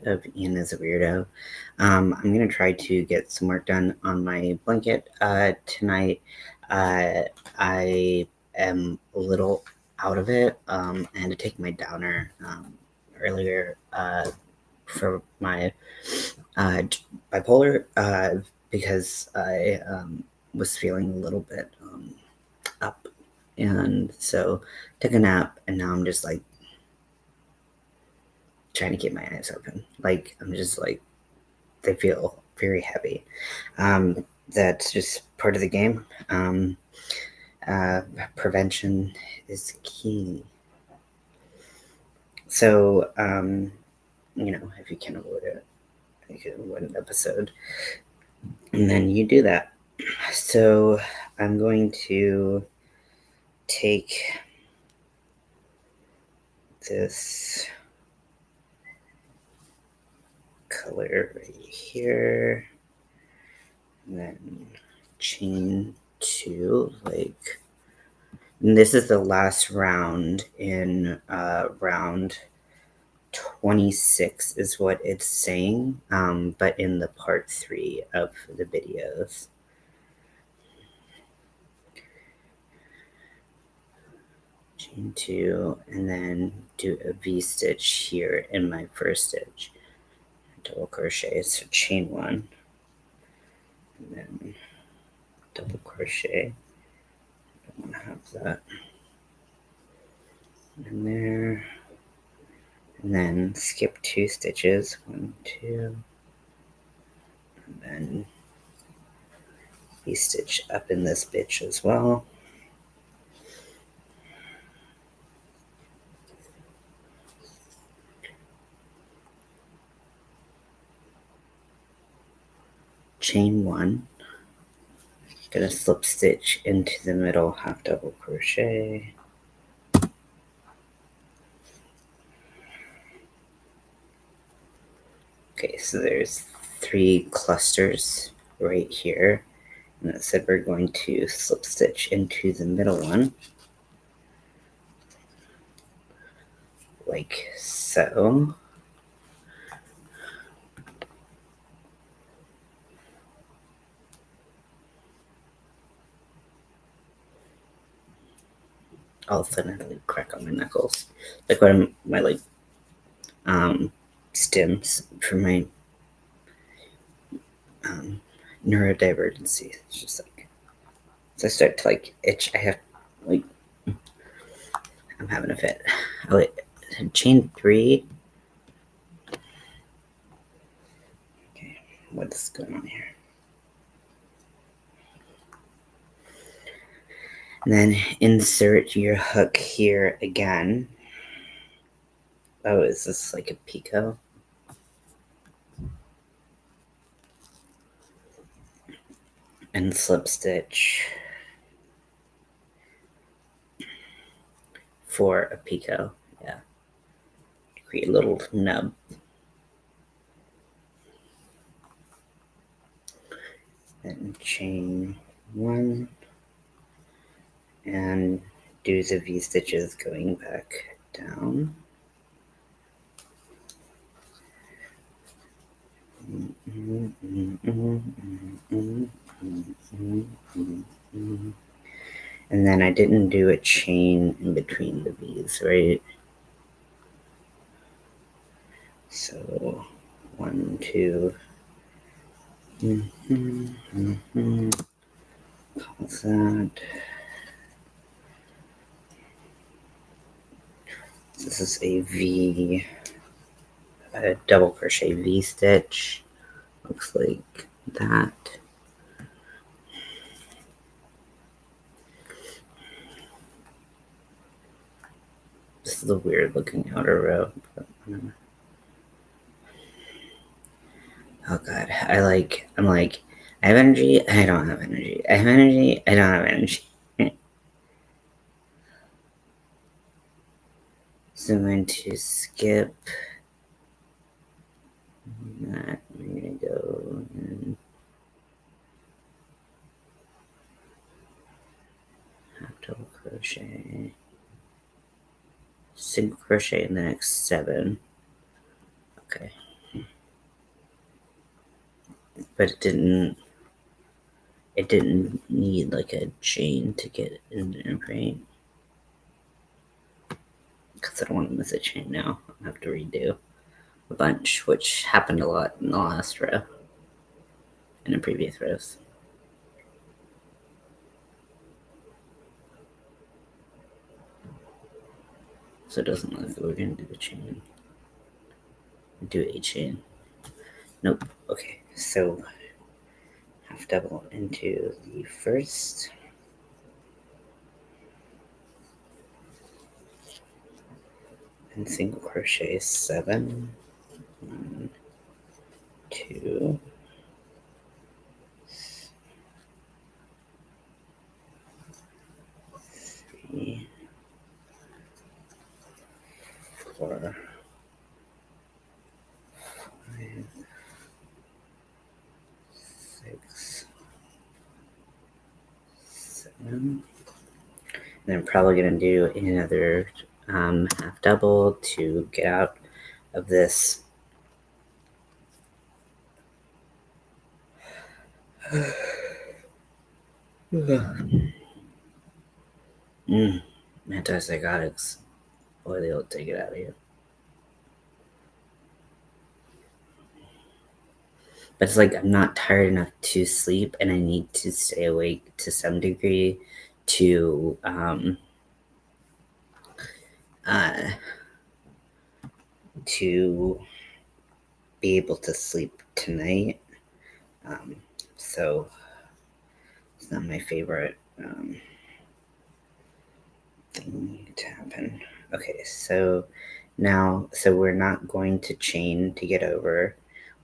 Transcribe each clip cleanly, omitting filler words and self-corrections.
of Ian is a Weirdo. I'm going to try to get some work done on my blanket tonight. I am a little out of it. I had to take my downer earlier for my bipolar because I was feeling a little bit up. And so took a nap, and now I'm just like trying to keep my eyes open. Like, I'm just like, they feel very heavy. That's just part of the game. Prevention is key. So, if you can avoid it, you can avoid an episode. And then you do that. So, I'm going to take this color right here, and then chain 2, like, and this is the last round in round 26 is what it's saying, but in the part 3 of the videos. Chain 2, and then do a V-stitch here in my first stitch. Double crochet, so chain 1, and then double crochet. I don't want to have that in there. And then skip 2 stitches, 1, 2, and then V-stitch up in this bitch as well. Chain 1, gonna slip stitch into the middle, half double crochet. Okay, so there's 3 clusters right here, and it said we're going to slip stitch into the middle one, like so. All of a sudden I like crack on my knuckles, like when my like stems for my neurodivergency. It's just like, so I start to like itch. I have like, I'm having a fit. Oh wait, chain 3. Okay, what's going on here? And then insert your hook here again. Oh, is this like a picot? And slip stitch for a picot. Yeah. Create a little nub. And chain 1. And do the V stitches going back down. And then I didn't do a chain in between the V's, right? So 1, 2. Pause that. This is a V, a double crochet V stitch. Looks like that. This is a weird looking outer row. But, oh god, I'm like, I have energy, I don't have energy. I have energy, I don't have energy. So I'm going to skip that. We're gonna go and half double crochet, single crochet in the next 7. Okay. but it didn't need like a chain to get in there, right? Because I don't want to miss a chain now. I'll have to redo a bunch, which happened a lot in the last row and in previous rows. So it doesn't look like we're going to do the chain. Do a chain. Nope. Okay, so half double into the first. And single crochet 7. 1, 2, 3, 4, 5, 6, 7. And I'm probably going to do another half double to get out of this. Antipsychotics. Boy, they'll take it out of you. But it's like I'm not tired enough to sleep, and I need to stay awake to some degree to to be able to sleep tonight. So it's not my favorite thing to happen. Okay, so now, so we're not going to chain to get over.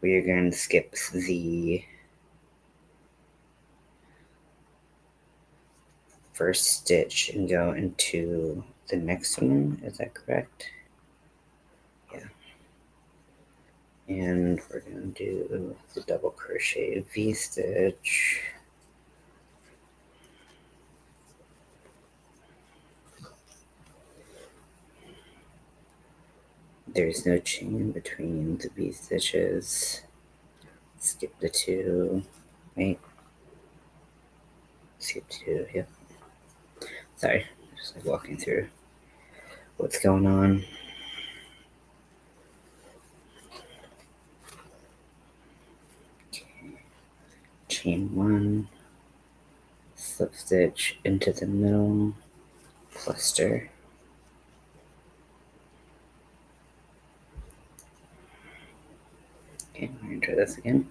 We're going to skip the first stitch and go into the next one. Is that correct? Yeah. And we're going to do the double crochet V-stitch. There's no chain between the V-stitches. Skip the 2. Wait. Skip 2, yep. Sorry, just like walking through what's going on. Okay. Chain 1, slip stitch into the middle, cluster. Okay, we're going to try this again.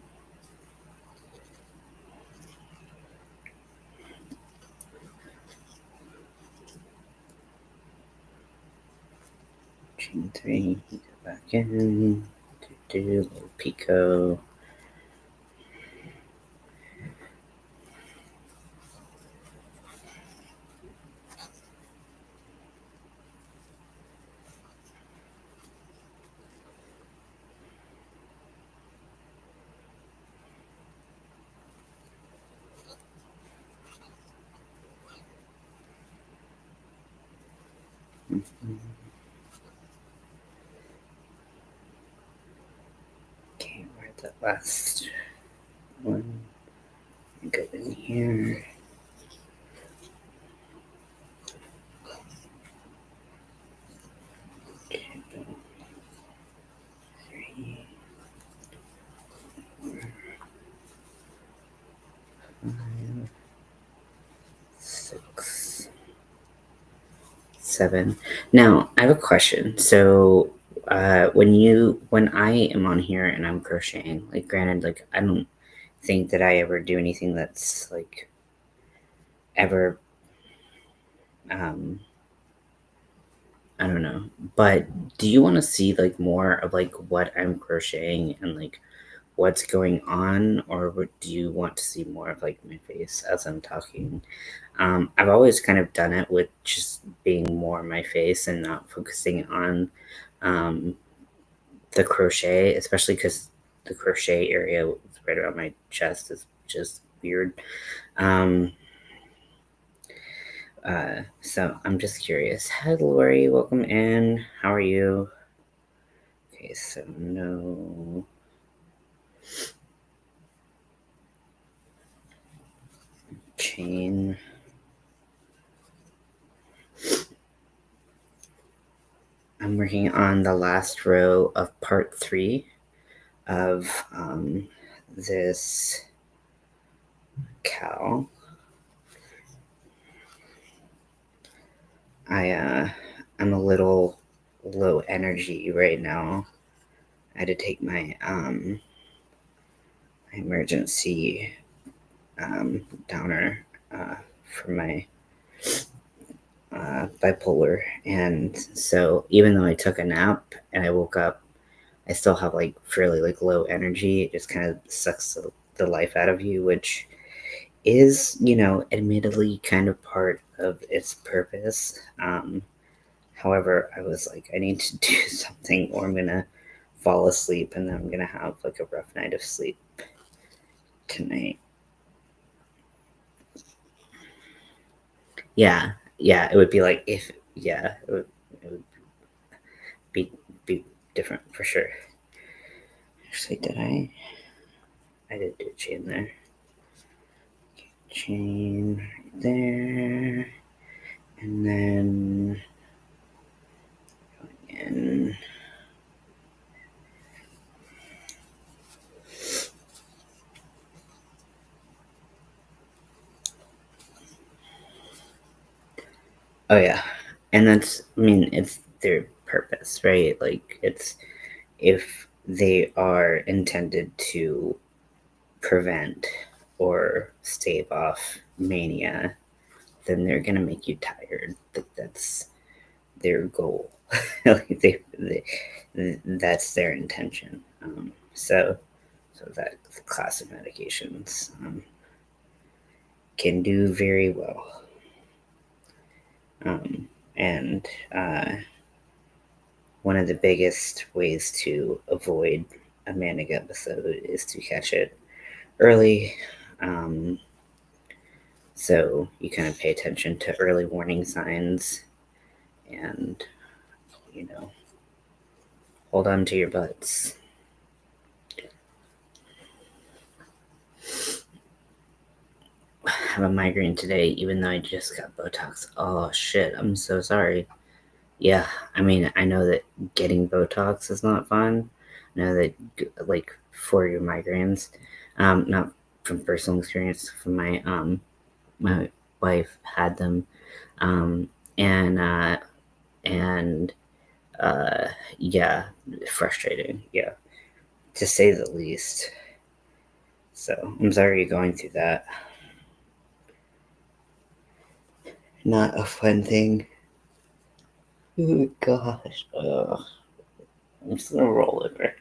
Chain 3, go back in, do a little picot. Okay, where's that last one? Go in here. Okay, 3, 4, 5, 6, 7. Now, I have a question. So, when I am on here and I'm crocheting, like, granted, like, I don't think that I ever do anything that's like ever, I don't know. But do you want to see like more of like what I'm crocheting and like what's going on, or do you want to see more of like my face as I'm talking? I've always kind of done it with just being more my face and not focusing on the crochet, especially because the crochet area right around my chest is just weird. So I'm just curious. Hi, Lori. Welcome in. How are you? Okay, so no. chain. I'm working on the last row of part 3 of this cow. I'm a little low energy right now. I had to take my emergency downer for my bipolar, and so even though I took a nap and I woke up, I still have like fairly like low energy. It just kind of sucks the life out of you, which is, admittedly kind of part of its purpose. However, I was like, I need to do something or I'm gonna fall asleep and then I'm gonna have like a rough night of sleep tonight. Yeah, it would be like if it would be different for sure. Actually, did I did do a chain there. Chain right there. And then again. Oh yeah. And it's their purpose, right? Like it's if they are intended to prevent or stave off mania, then they're gonna make you tired. Like that's their goal. Like that's their intention. So that class of medications can do very well. And one of the biggest ways to avoid a manic episode is to catch it early. So you kind of pay attention to early warning signs and, hold on to your butts. I have a migraine today, even though I just got Botox. Oh shit, I'm so sorry. Yeah, I mean, I know that getting Botox is not fun. I know that, like, for your migraines, not from personal experience, from my wife had them, um, and and yeah, frustrating, yeah, to say the least. So I'm sorry you're going through that. Not a fun thing. Oh gosh, I'm just gonna roll over.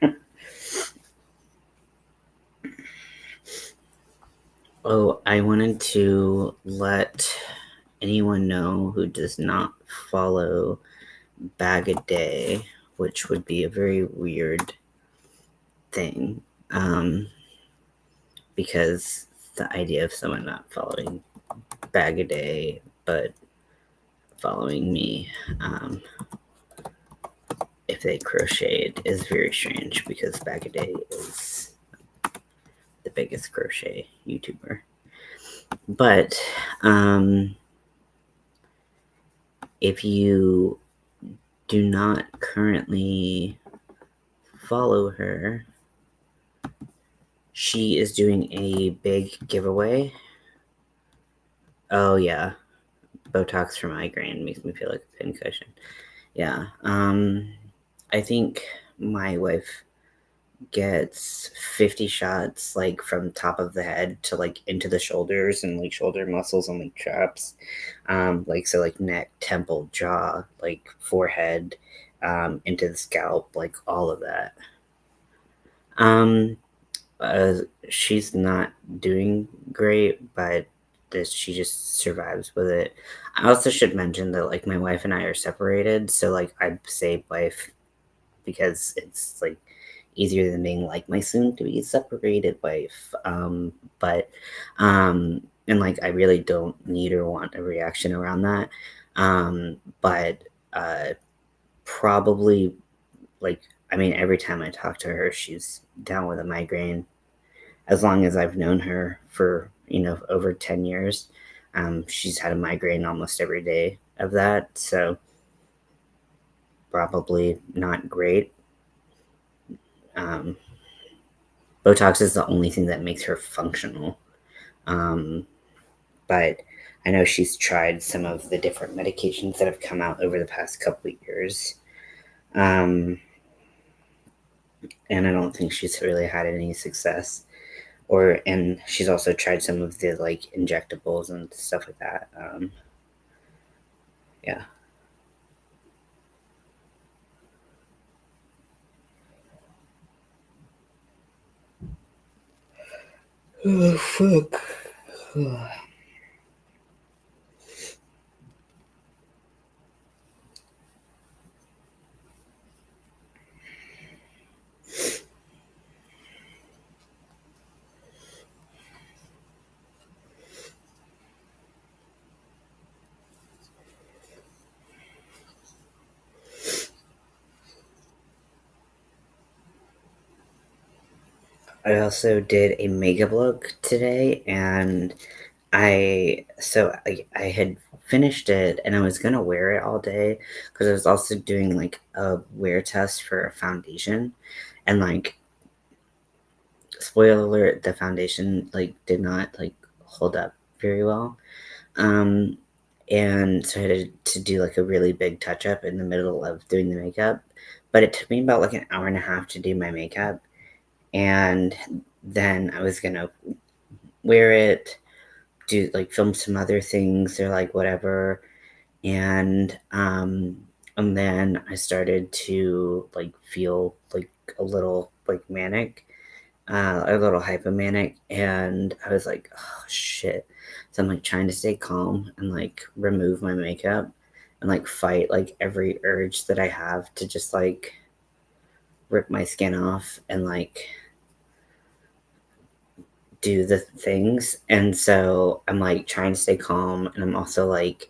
Oh, I wanted to let anyone know who does not follow Bag a Day, which would be a very weird thing, because the idea of someone not following Bag a Day but following me, if they crocheted, is very strange because Bag a Day is the biggest crochet YouTuber. But if you do not currently follow her, she is doing a big giveaway. Oh yeah, Botox for migraine makes me feel like a pincushion. Yeah, I think my wife gets 50 shots, like from top of the head to like into the shoulders and like shoulder muscles and like traps, like so like neck, temple, jaw, like forehead, into the scalp, like all of that. Um, she's not doing great, but she just survives with it. I also should mention that like my wife and I are separated, so like I say wife because it's like easier than being like my soon to be separated wife. But and like I really don't need or want a reaction around that. But probably like I mean every time I talk to her, she's down with a migraine as long as I've known her for over 10 years. She's had a migraine almost every day of that, so probably not great. Um, Botox is the only thing that makes her functional. Um, but I know she's tried some of the different medications that have come out over the past couple of years. Um, and I don't think she's really had any success. And she's also tried some of the like injectables and stuff like that. Yeah. Oh fuck. I also did a makeup look today, and I had finished it, and I was gonna wear it all day because I was also doing like a wear test for a foundation, and like spoiler alert, the foundation like did not like hold up very well. Um, and so I had to do like a really big touch up in the middle of doing the makeup, but it took me about like an hour and a half to do my makeup, and then I was gonna wear it, do like film some other things or like whatever, and and then I started to like feel like a little like manic, a little hypomanic, and I was like, oh shit. So I'm like trying to stay calm and like remove my makeup and like fight like every urge that I have to just like rip my skin off and like do the things. And so I'm like trying to stay calm, and I'm also like,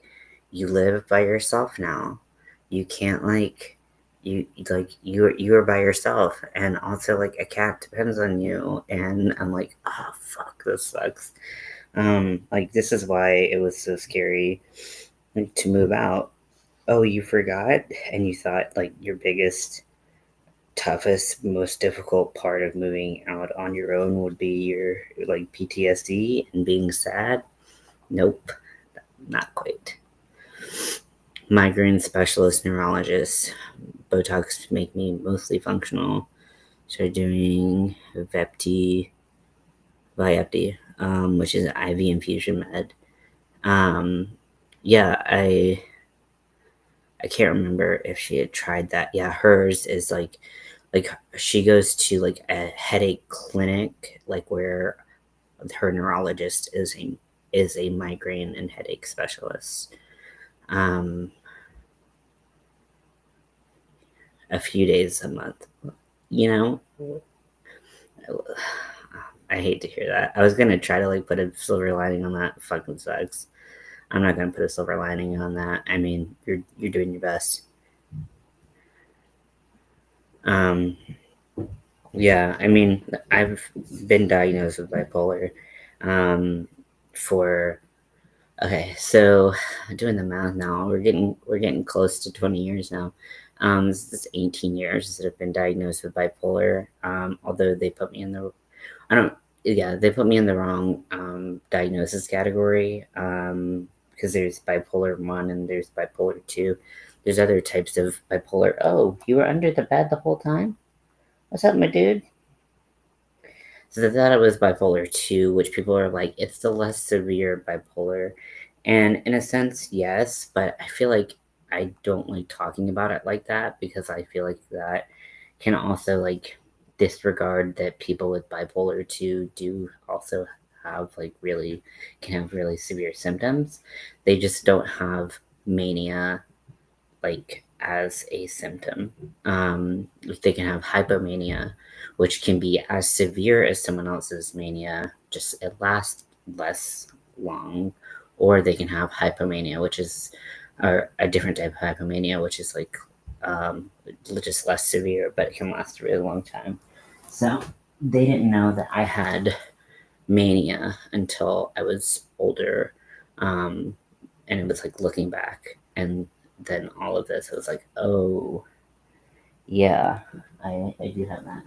you live by yourself now. You can't like you're by yourself, and also like a cat depends on you. And I'm like, oh fuck, this sucks. Like this is why it was so scary like, to move out. Oh, you forgot, and you thought like your biggest, toughest, most difficult part of moving out on your own would be your like PTSD and being sad. Nope, not quite. Migraine specialist neurologist. Botox make me mostly functional. So doing Vyepti, which is an IV infusion med. Um, yeah, I can't remember if she had tried that. Yeah, hers is like she goes to like a headache clinic, like where her neurologist is a migraine and headache specialist. Um, a few days a month. You know, I hate to hear that. I was gonna try to like put a silver lining on that. Fucking sucks. I'm not gonna put a silver lining on that. I mean, you're doing your best. Um, yeah, I mean, I've been diagnosed with bipolar um, for okay, so doing the math now, we're getting close to 20 years now. This is 18 years that I've been diagnosed with bipolar. Although they put me in the I don't yeah, they put me in the wrong diagnosis category because there's bipolar 1 and there's bipolar 2. There's other types of bipolar. Oh, you were under the bed the whole time? What's up, my dude? So they thought it was bipolar 2, which people are like, it's the less severe bipolar. And in a sense, yes, but I feel like I don't like talking about it like that because I feel like that can also like disregard that people with bipolar 2 do also have like really can have really severe symptoms. They just don't have mania like as a symptom. They can have hypomania, which can be as severe as someone else's mania, just it lasts less long, or they can have hypomania, which is a different type of hypomania, which is like just less severe, but it can last a really long time. So they didn't know that I had mania until I was older. And it was like looking back, and then all of this, I was like, oh, yeah, I do have that.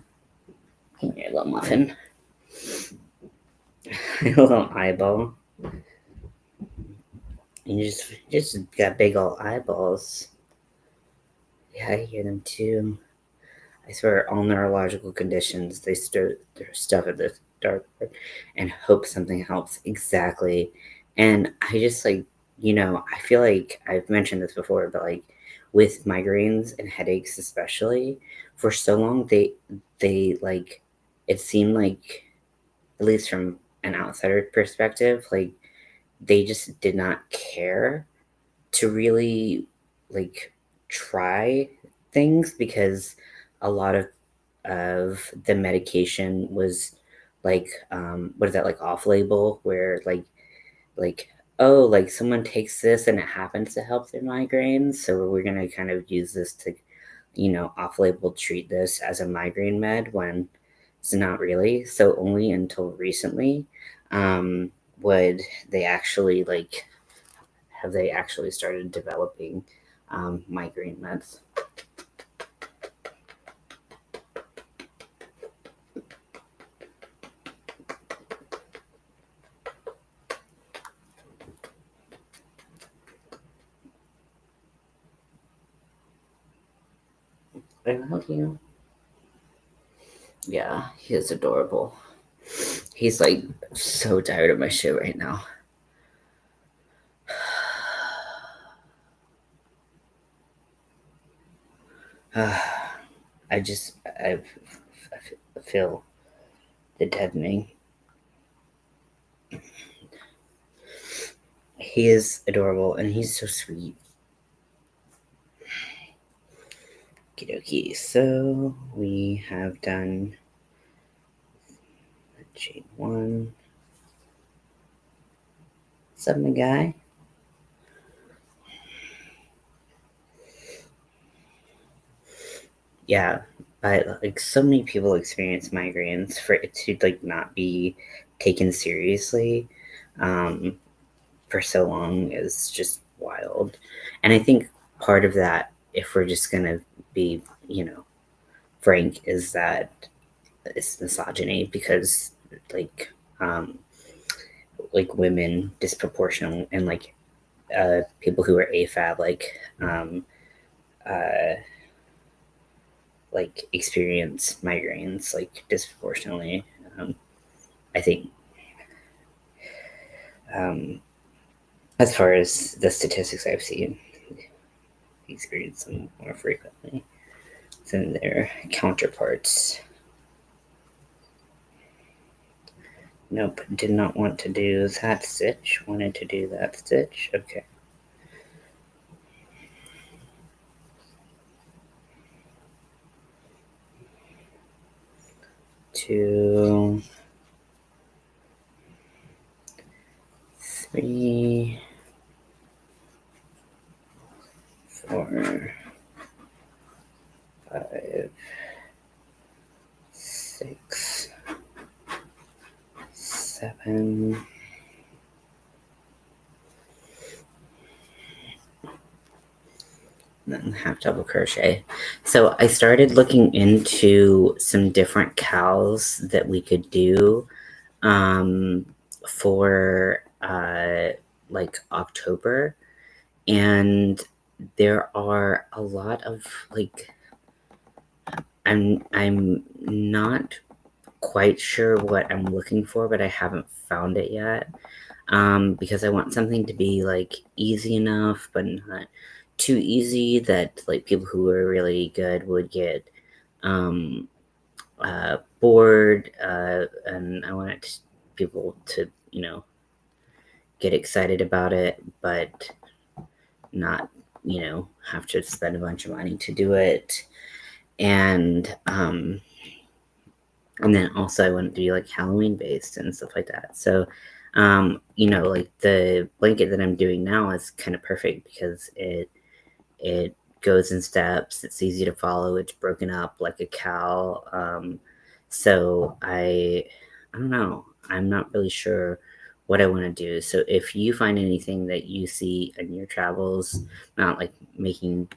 Come here, little muffin. A little eyeball. You just got big old eyeballs. Yeah, I hear them too. I swear, all neurological conditions, they stir their stuff at the dark and hope something helps. Exactly. And I just like, I feel like I've mentioned this before, but like with migraines and headaches, especially, for so long, they like, it seemed like, at least from an outsider perspective, like they just did not care to really like try things because a lot of the medication was like what is that, like off label, where like oh, like someone takes this and it happens to help their migraines, so we're going to kind of use this to off label treat this as a migraine med, when it's not really. So only until recently um would they actually like have they actually started developing migraine meds. I love you. Yeah, he is adorable. He's like so tired of my shit right now. I just, I feel the deadening. He is adorable and he's so sweet. Okie dokie. So we have done chain one. What's up, my guy? Yeah, but like so many people experience migraines, for it to like not be taken seriously for so long is just wild. And I think part of that, if we're just gonna be, frank, is that it's misogyny, because like like women disproportionately, and people who are AFAB uh like experience migraines like disproportionately. I think um as far as the statistics I've seen, experience them more frequently than their counterparts. Nope, did not want to do that stitch. Wanted to do that stitch. Okay. Two, three, four, five, six, seven, then half double crochet. So I started looking into some different cows that we could do for like October, and there are a lot of like, I'm not quite sure what I'm looking for, but I haven't found it yet. Because I want something to be like easy enough, but not too easy that like people who are really good would get bored. And I want people to, get excited about it, but not, have to spend a bunch of money to do it. And then also I want it to be like Halloween based and stuff like that. So, like the blanket that I'm doing now is kind of perfect because it goes in steps. It's easy to follow. It's broken up like a cow. So I don't know. I'm not really sure what I want to do. So if you find anything that you see in your travels, not like making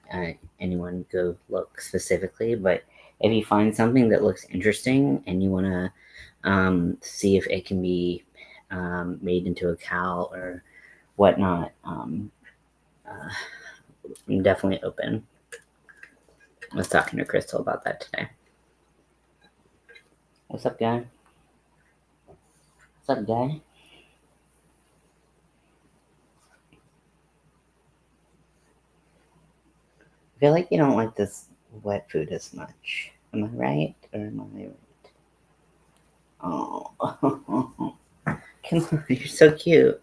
anyone go look specifically, but if you find something that looks interesting and you want to see if it can be made into a cow or whatnot, I'm definitely open. I was talking to Crystal about that today. What's up, guy? What's up, guy? I feel like you don't like this wet food as much. Am I right? Or am I right? Oh, come on, you're so cute.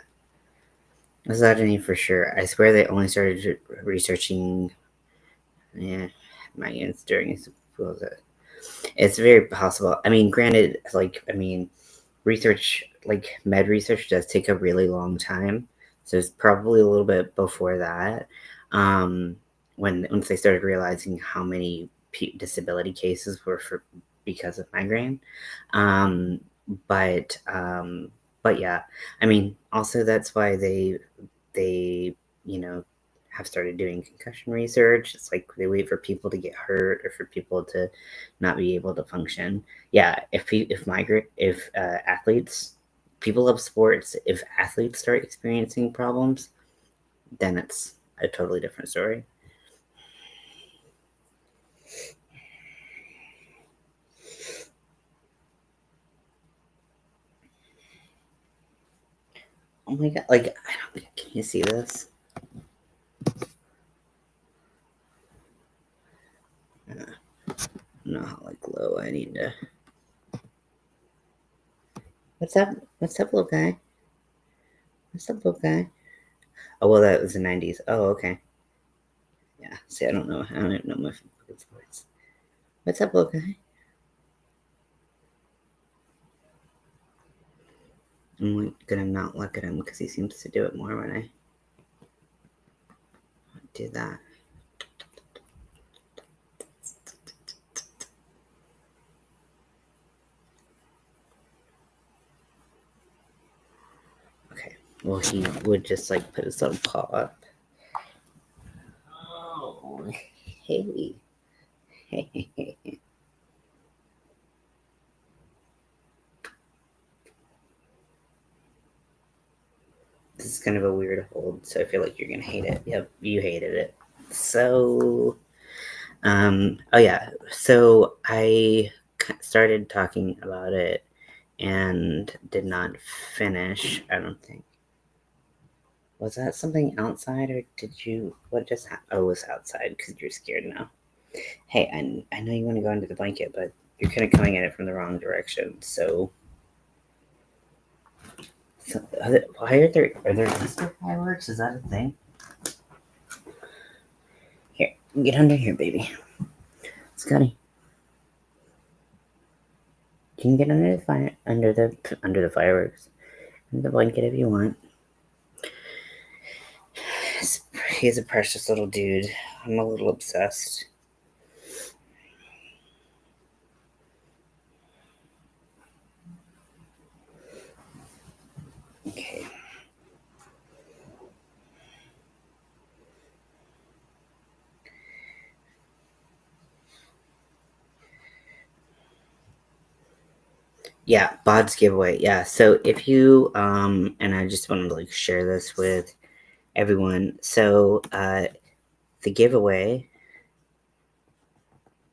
Misogyny for sure. I swear they only started researching migrants during it's very possible. I mean, granted, research, like med research, does take a really long time, so it's probably a little bit before that. Um, once they started realizing how many disability cases were for because of migraine, um, but um, but yeah, I mean, also that's why they you know have started doing concussion research. It's like they wait for people to get hurt or for people to not be able to function. Yeah, if athletes, people love sports. If athletes start experiencing problems, then it's a totally different story. Oh my god! Like I don't think can you see this? I don't know how like low I need to. What's up? What's up, little guy? What's up, little guy? Oh well, that was the '90s. Oh okay. Yeah. See, I don't know. I don't even know my voice. What's up, little guy? I'm gonna not look at him because he seems to do it more when I do that. Okay. Well, he would just like put his little paw up. Oh, hey. This is kind of a weird hold, so I feel like you're gonna hate it. Yep, you hated it. So, oh yeah. So I started talking about it and did not finish. I don't think. Was that something outside, or did you? What just happened? Oh, it was outside because you're scared now. Hey, I know you want to go under the blanket, but you're kind of coming at it from the wrong direction. So why are there Easter fireworks? Is that a thing? Here, get under here, baby. Scotty, you can get under the fire under the fireworks, under the blanket if you want. He's a precious little dude. I'm a little obsessed. Okay. Yeah, Bod's giveaway. Yeah. So if you and I just want to like share this with everyone. So the giveaway,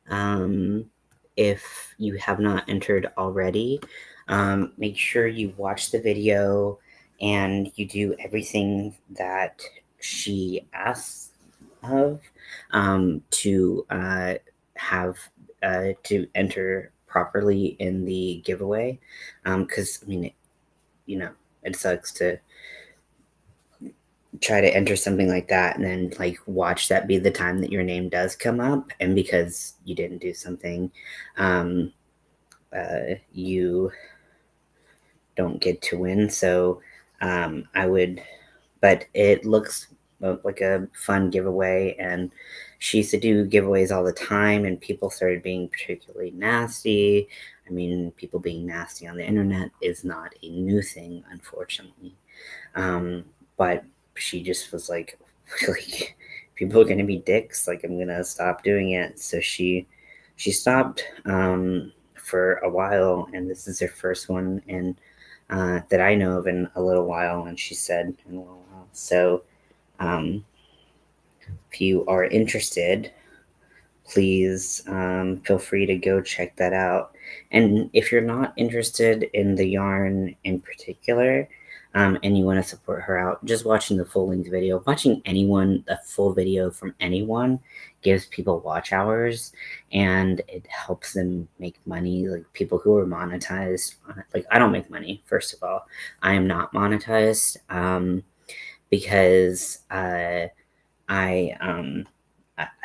um if you have not entered already, make sure you watch the video and you do everything that she asks of, to have to enter properly in the giveaway, because I mean it sucks to try to enter something like that and then like watch that be the time that your name does come up, and because you didn't do something, um you don't get to win. So I would, but it looks like a fun giveaway, and she used to do giveaways all the time, and people started being particularly nasty. I mean, people being nasty on the internet is not a new thing, unfortunately. But she just was like, people are gonna be dicks. Like, I'm gonna stop doing it. So she stopped for a while, and this is her first one in that I know of in a little while. And she said in a little while. So um, if you are interested, please feel free to go check that out. And if you're not interested in the yarn in particular, and you want to support her out, just watching the full length video, watching a full video from anyone gives people watch hours, and it helps them make money. Like people who are monetized, like I don't make money, first of all. I am not monetized because I I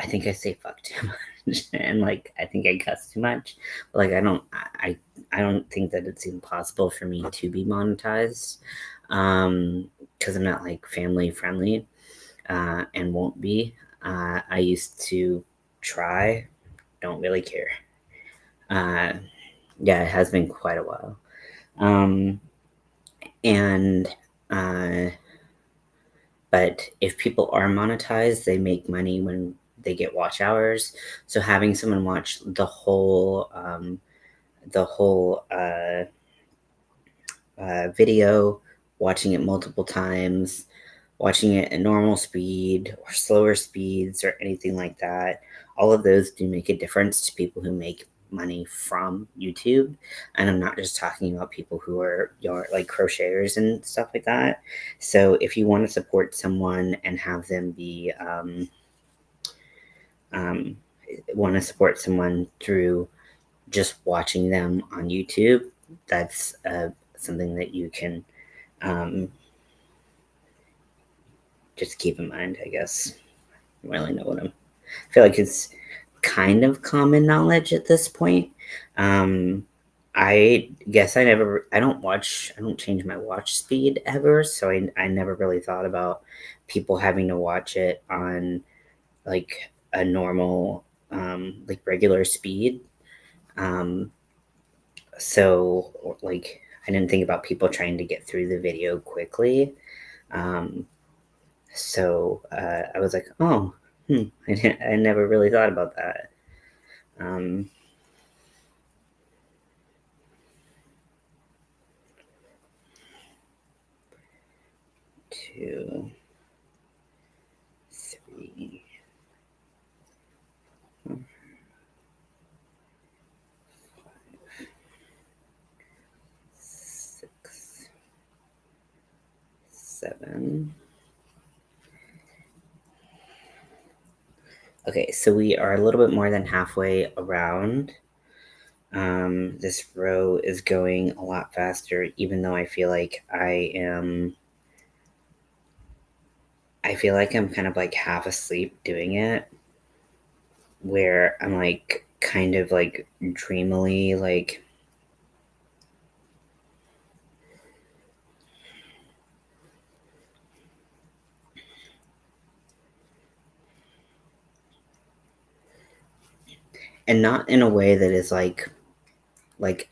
think I say fuck too much and like I think I cuss too much. But like I don't think that it's impossible for me to be monetized. Because I'm not like family friendly and won't be. I used to try, don't really care. Uh yeah, it has been quite a while. Um and uh But if people are monetized, they make money when they get watch hours. So having someone watch the whole video, watching it multiple times, watching it at normal speed or slower speeds or anything like that, all of those do make a difference to people who make money from YouTube. And I'm not just talking about people who are like crocheters and stuff like that. So if you want to support someone and have them be um, want to support someone through just watching them on YouTube, that's something that you can um, just keep in mind, I guess. I don't really know what I feel like it's kind of common knowledge at this point. Um, I guess I don't change my watch speed ever, so I never really thought about people having to watch it on like a normal, like regular speed. Um, so like I didn't think about people trying to get through the video quickly. Um, so I was like, oh, I never really thought about that. Um, 2, 3, 6, 7. Okay, so we are a little bit more than halfway around. This row is going a lot faster, even though I feel like I'm kind of like half asleep doing it, where I'm like kind of like dreamily like and not in a way that is like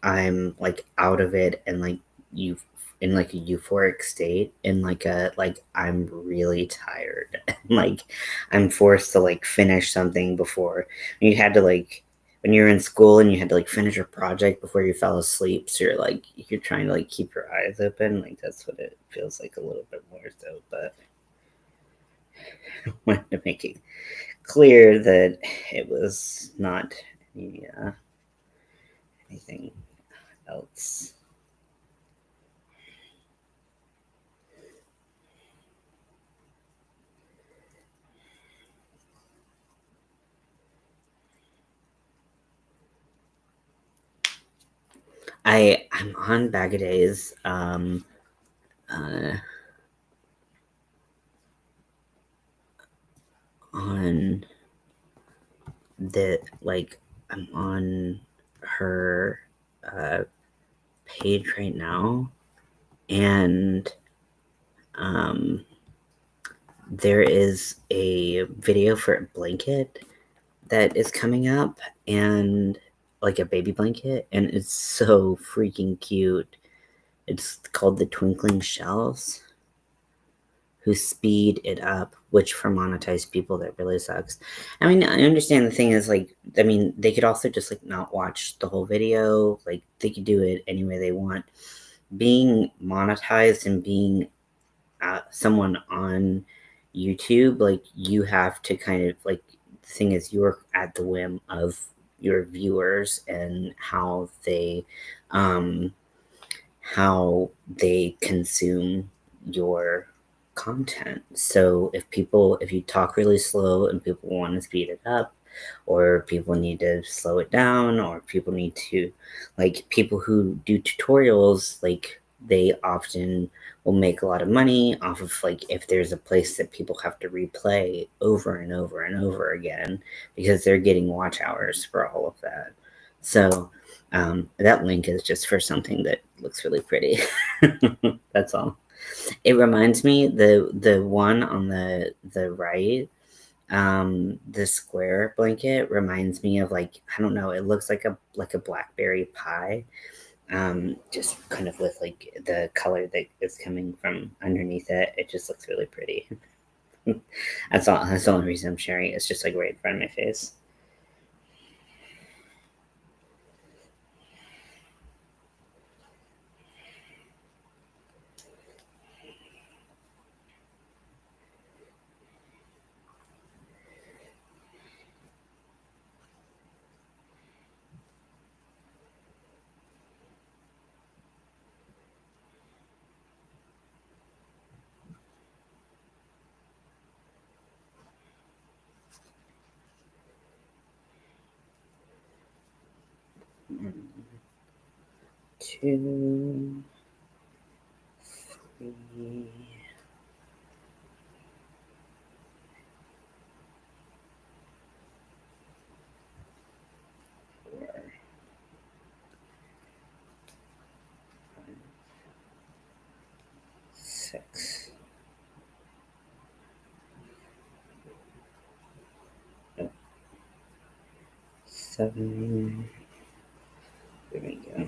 I'm like out of it and like you in like a euphoric state in like I'm really tired and like I'm forced to like finish something before you had to like when you're in school and you had to like finish a project before you fell asleep, so you're trying to like keep your eyes open, like that's what it feels like a little bit more so. But I wanted to make it clear that it was not any, anything else. I'm on Bag of Days. Uh, on the like I'm on her uh, page right now, and um, there is a video for a blanket that is coming up, and like a baby blanket, and it's so freaking cute. It's called the Twinkling Shells, who speed it up, which for monetized people, that really sucks. I mean, I understand the thing is, like, I mean, they could also just, like, not watch the whole video. Like, they could do it any way they want. Being monetized and being someone on YouTube, like, you have to kind of, like, the thing is, you're at the whim of your viewers and um, how they consume your content. So if you talk really slow and people want to speed it up, or people need to slow it down, or people need to, like, people who do tutorials, like, they often will make a lot of money off of, like, if there's a place that people have to replay over and over and over again, because they're getting watch hours for all of that. So that link is just for something that looks really pretty. That's all. It reminds me, the one on the right, the square blanket reminds me of, like, I don't know, it looks like a blackberry pie, just kind of with, like, the color that is coming from underneath it. It just looks really pretty. That's all. That's the only reason I'm sharing it. It's just, like, right in front of my face. One, two, three, 4, 5, 6. Nope. 7. There we go.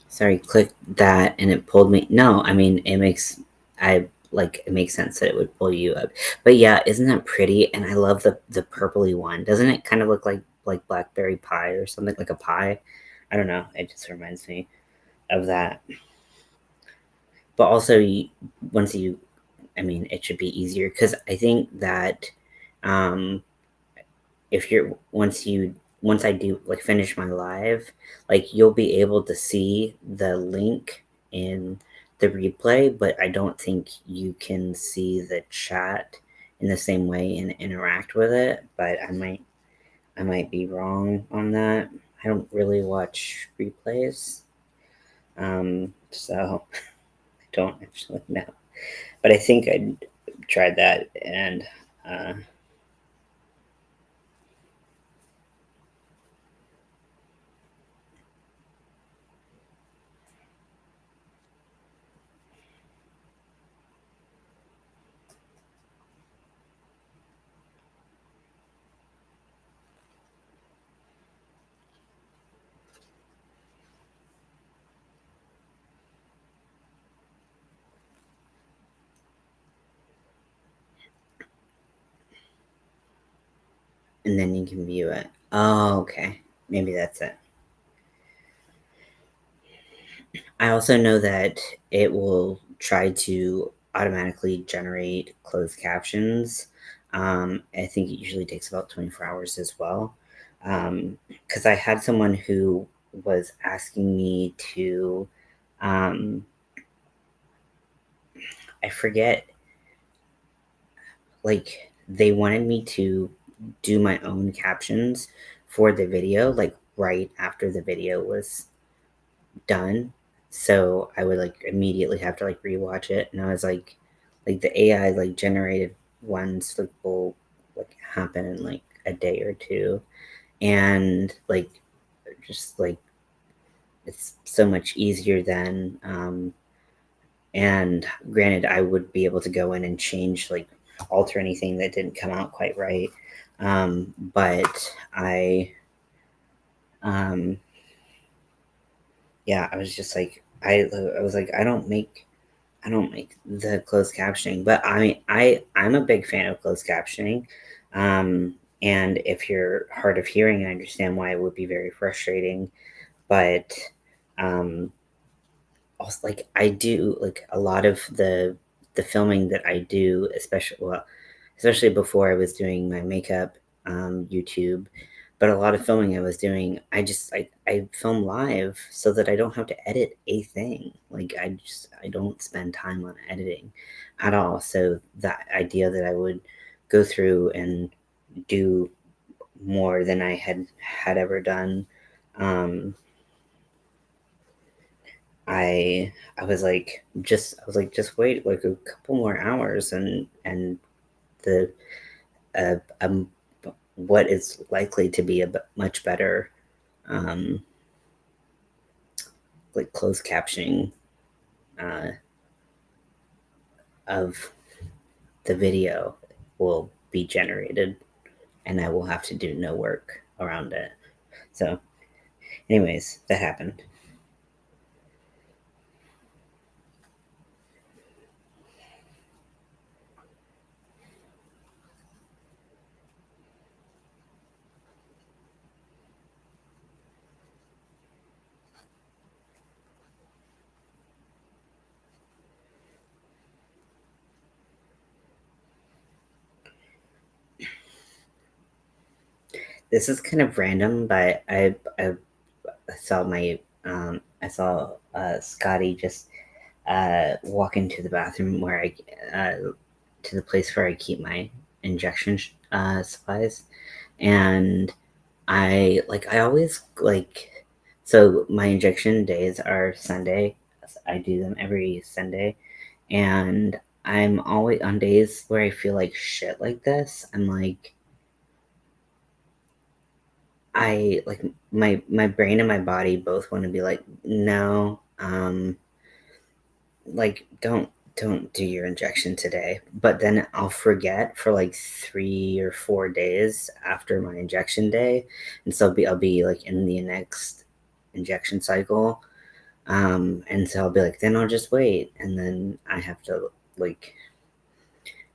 Sorry, click that and it pulled me. No, I mean, it makes sense that it would pull you up. But yeah, isn't that pretty? And I love the purpley one. Doesn't it kind of look like blackberry pie or something, like a pie? I don't know. It just reminds me of that. But also, once you, I mean, it should be easier, because I think that um, if you're once I do, like, finish my live, like, you'll be able to see the link in the replay, but I don't think you can see the chat in the same way and interact with it. But I might be wrong on that. I don't really watch replays, so I don't actually know. But I think I tried that, uh, and then you can view it. Oh, okay. Maybe that's it. I also know that it will try to automatically generate closed captions. I think it usually takes about 24 hours as well. Because I had someone who was asking me to, um, I forget, like, they wanted me to do my own captions for the video, like, right after the video was done. So I would, like, immediately have to, like, rewatch it, and I was like the AI, like, generated ones, like, will, like, happen in, like, a day or two, and like just like it's so much easier then. And granted, I would be able to go in and change, like alter anything that didn't come out quite right. But um, yeah, I was just like, I was like, I don't make the closed captioning, but I'm a big fan of closed captioning. And if you're hard of hearing, I understand why it would be very frustrating. But um, also, like I do like a lot of the filming that I do, especially before I was doing my makeup YouTube, but a lot of filming I was doing, I film live so that I don't have to edit a thing. Like I don't spend time on editing at all. So that idea that I would go through and do more than I had ever done, um, I was like just wait like a couple more hours and the uh, um what is likely to be a much better um like closed captioning uh of the video will be generated, and I will have to do no work around it. So anyways, that happened. This is kind of random, but I saw I saw Scotty just walk into the bathroom where to the place where I keep my injection supplies, and I always so my injection days are Sunday. I do them every Sunday, and I'm always on days where I feel like shit like this. I'm like I like my brain and my body both want to be like no, like don't do your injection today, but then I'll forget for like 3 or 4 days after my injection day, and so I'll be like in the next injection cycle, and so I'll be like then I'll just wait, and then I have to like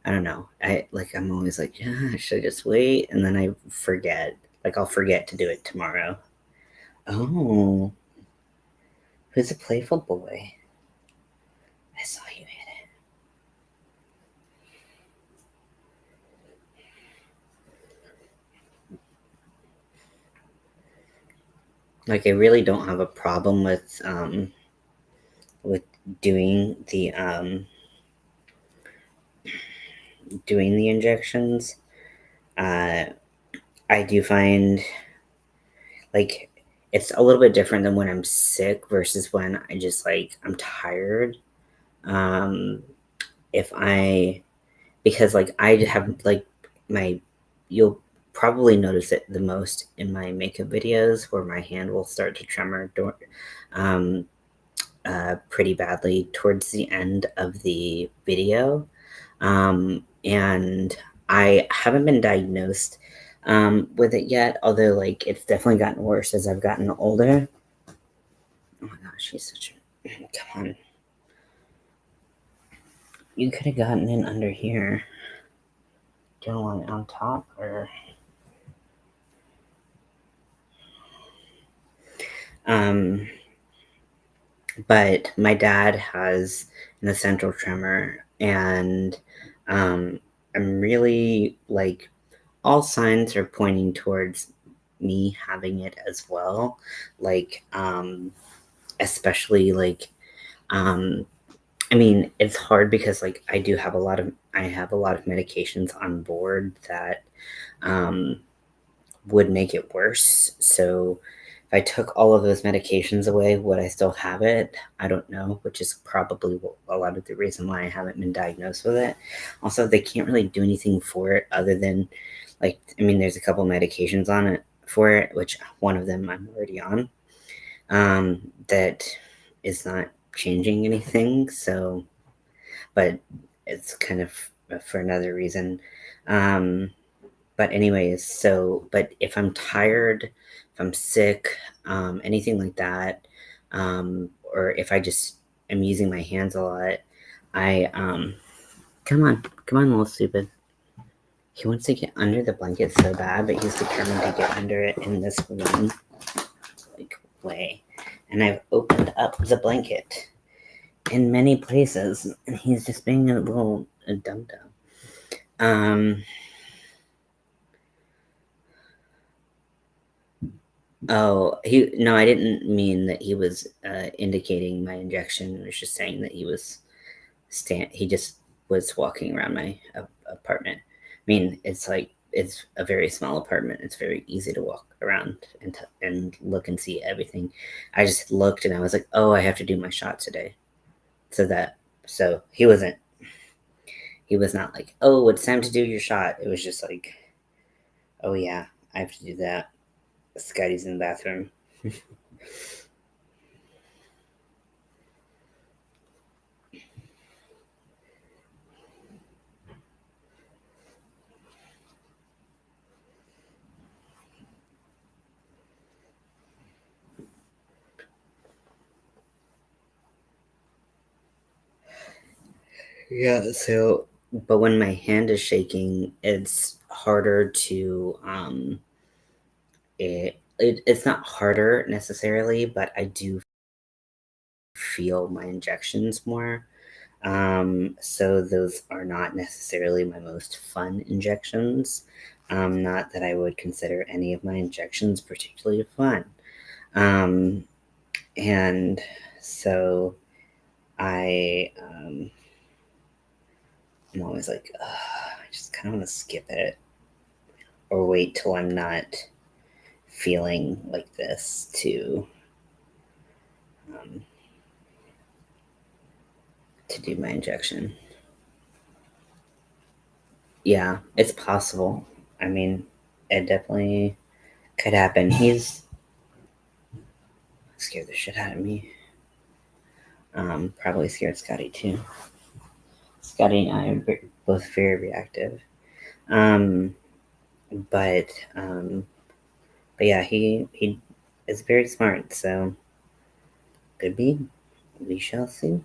I don't know, I'm always like yeah should I just wait, and then I forget, like I'll forget to do it tomorrow. Oh, who's a playful boy? I saw you hit it. Like I really don't have a problem with doing the injections. Uh, I do find like it's a little bit different than when I'm sick versus when I just like I'm tired. Um, if I because like I have like my you'll probably notice it the most in my makeup videos where my hand will start to tremor um, pretty badly towards the end of the video. And I haven't been diagnosed with it yet, although like it's definitely gotten worse as I've gotten older. Oh my gosh, she's such a come on. You could have gotten in under here. Do you want it on top or um but my dad has an essential tremor, and I'm really like all signs are pointing towards me having it as well. Like especially like um I mean it's hard because like I have a lot of medications on board that um would make it worse. So if I took all of those medications away, would I still have it? I don't know, which is probably a lot of the reason why I haven't been diagnosed with it. Also, they can't really do anything for it other than, like, I mean, there's a couple medications on it for it, which one of them I'm already on, that is not changing anything. So, but it's kind of for another reason. Um, but anyways, so but if I'm tired, if I'm sick, anything like that, or if I just am using my hands a lot, I come on, little stupid. He wants to get under the blanket so bad, but he's determined to get under it in this one like way. And I've opened up the blanket in many places, and he's just being a little dum dum. Oh, no, I didn't mean that he was indicating my injection. I was just saying that he just was walking around my apartment. I mean, it's like it's a very small apartment. It's very easy to walk around and look and see everything. I just looked and I was like, "Oh, I have to do my shot today." So he was not like, "Oh, it's time to do your shot." It was just like, "Oh yeah, I have to do that." Scotty's in the bathroom. Yeah, so but when my hand is shaking, it's harder to it's not harder necessarily, but I do feel my injections more. So those are not necessarily my most fun injections. Not that I would consider any of my injections particularly fun. Um, and so I'm always like, I just kind of want to skip it or wait till I'm not feeling like this um, to do my injection. Yeah, it's possible. I mean, it definitely could happen. He's scared the shit out of me. Probably scared Scotty too. Scotty and I are both very reactive. Um, but um, but yeah, he is very smart. So could be. We shall see.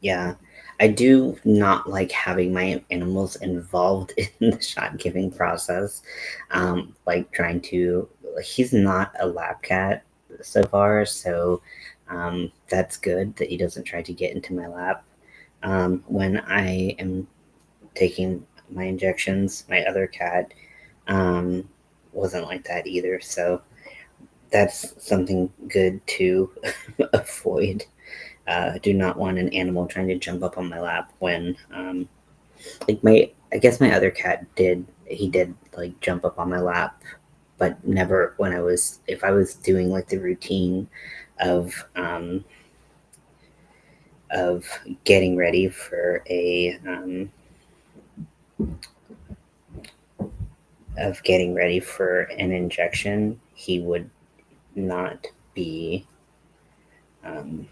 Yeah, I do not like having my animals involved in the shot giving process. Like trying to, he's not a lab cat so far, so that's good that he doesn't try to get into my lap. When I am taking my injections, my other cat um, wasn't like that either, so that's something good to avoid. Do not want an animal trying to jump up on my lap when, like I guess my other cat did. He did like jump up on my lap, but never when if I was doing like the routine of, of getting ready for of getting ready for an injection, he would not be um,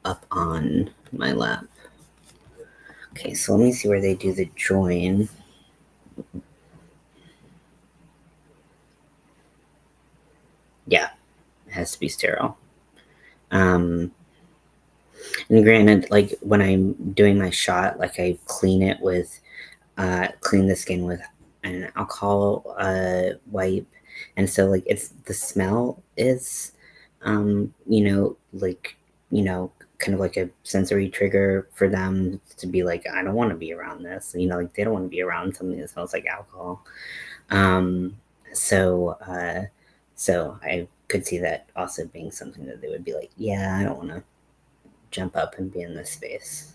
up on my lap. Okay, so let me see where they do the join. Yeah, it has to be sterile. Um, and granted, like when I'm doing my shot, like I clean the skin with an alcohol wipe, and so like it's the smell is, like kind of like a sensory trigger for them to be like, I don't want to be around this. Like they don't want to be around something that smells like alcohol. Um, so, so I could see that also being something that they would be like, yeah, I don't want to jump up and be in this space.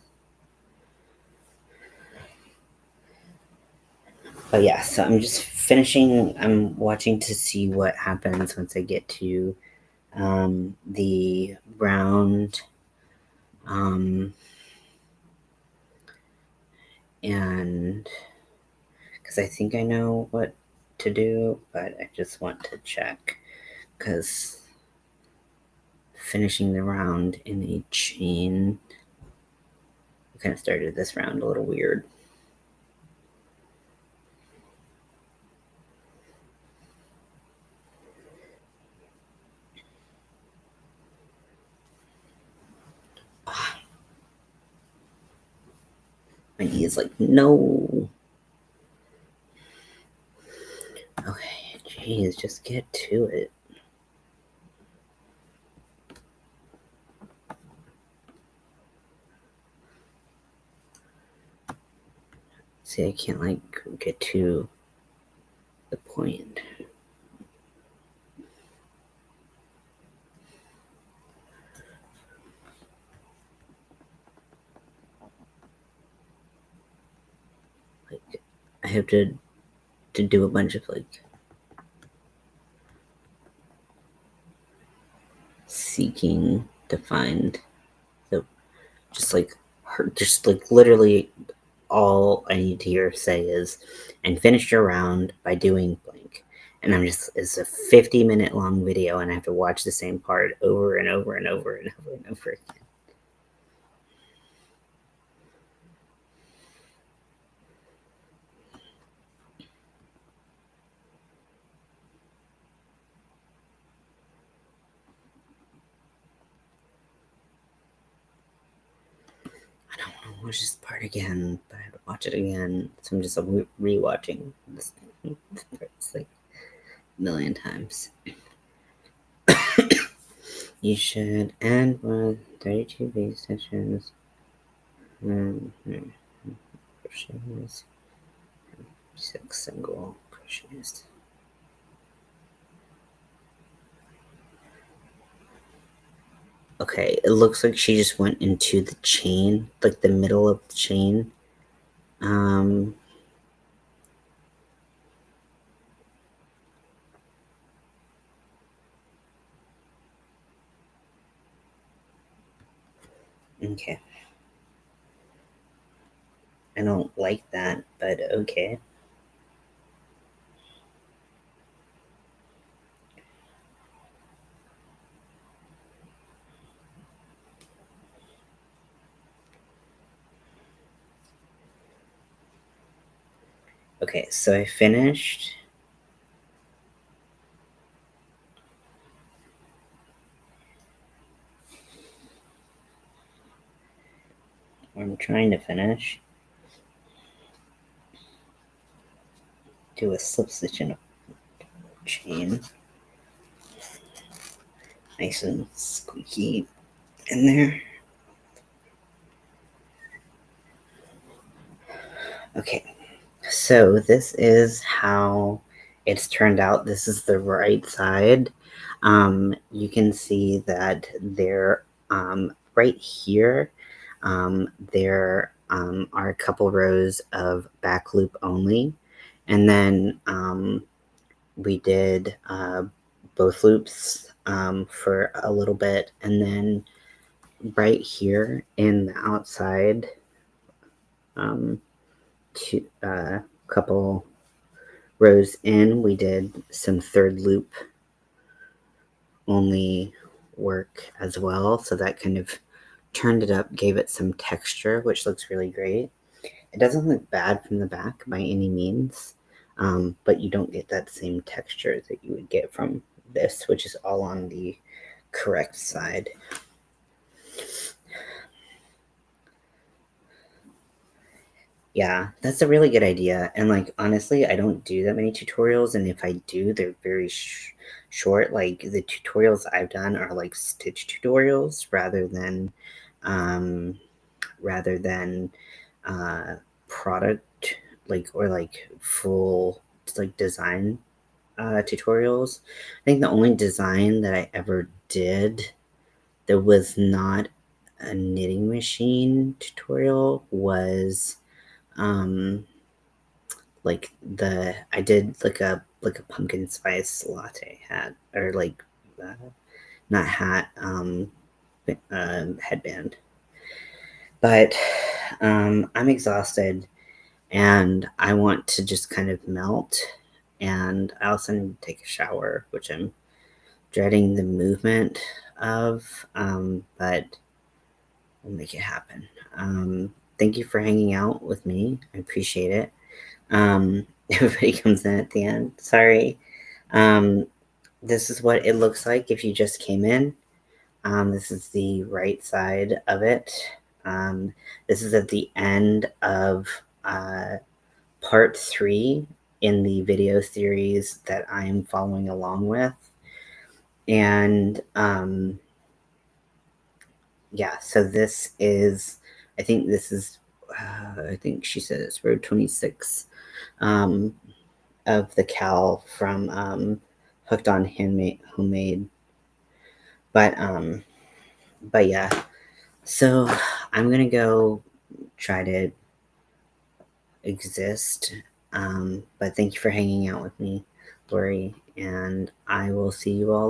But yeah, so I'm just finishing. I'm watching to see what happens once I get to the round. Um, and because I think I know what to do, but I just want to check because finishing the round in a chain kind of started this round a little weird. My knee is like, no. Okay, jeez, just get to it. See, I can't like get to the point. Like, I have to do a bunch of like seeking to find the just like literally all I need to hear say is, and finish your round by doing blank. And it's a 50-minute long video, and I have to watch the same part over and over and over and over and over again. I don't want to watch this part again, but I have to watch it again. So I'm just rewatching this it's like a million times. You should end with 32 V stitches. Crochets. 6 single crochets. Okay, it looks like she just went into the chain, like the middle of the chain. Okay. I don't like that, but okay. Okay, so I finished. I'm trying to finish. Do a slip stitch in a chain. Nice and squeaky in there. Okay, so this is how it's turned out. This is the right side. You can see that there, right here, there are a couple rows of back loop only. And then we did both loops for a little bit. And then right here in the outside, couple rows in, we did some third loop only work as well. So that kind of turned it up, gave it some texture, which looks really great. It doesn't look bad from the back by any means, but you don't get that same texture that you would get from this, which is all on the correct side. Yeah, that's a really good idea. And like honestly, I don't do that many tutorials, and if I do, they're very short. Like the tutorials I've done are like stitch tutorials rather than rather than product or full design tutorials. I think the only design that I ever did that was not a knitting machine tutorial was I did like a pumpkin spice latte hat, or uh, not hat, headband. But I'm exhausted and I want to just kind of melt, and I also need to take a shower, which I'm dreading the movement of, but we'll make it happen. Thank you for hanging out with me. I appreciate it. Everybody comes in at the end. Sorry. Um, this is what it looks like if you just came in. This is the right side of it. This is at the end of part 3 in the video series that I am following along with. And yeah, so this is, I think this is, I think she said it's row 26 of the cowl from Hooked on Homemade. But yeah, so I'm gonna go try to exist. But thank you for hanging out with me, Lori, and I will see you all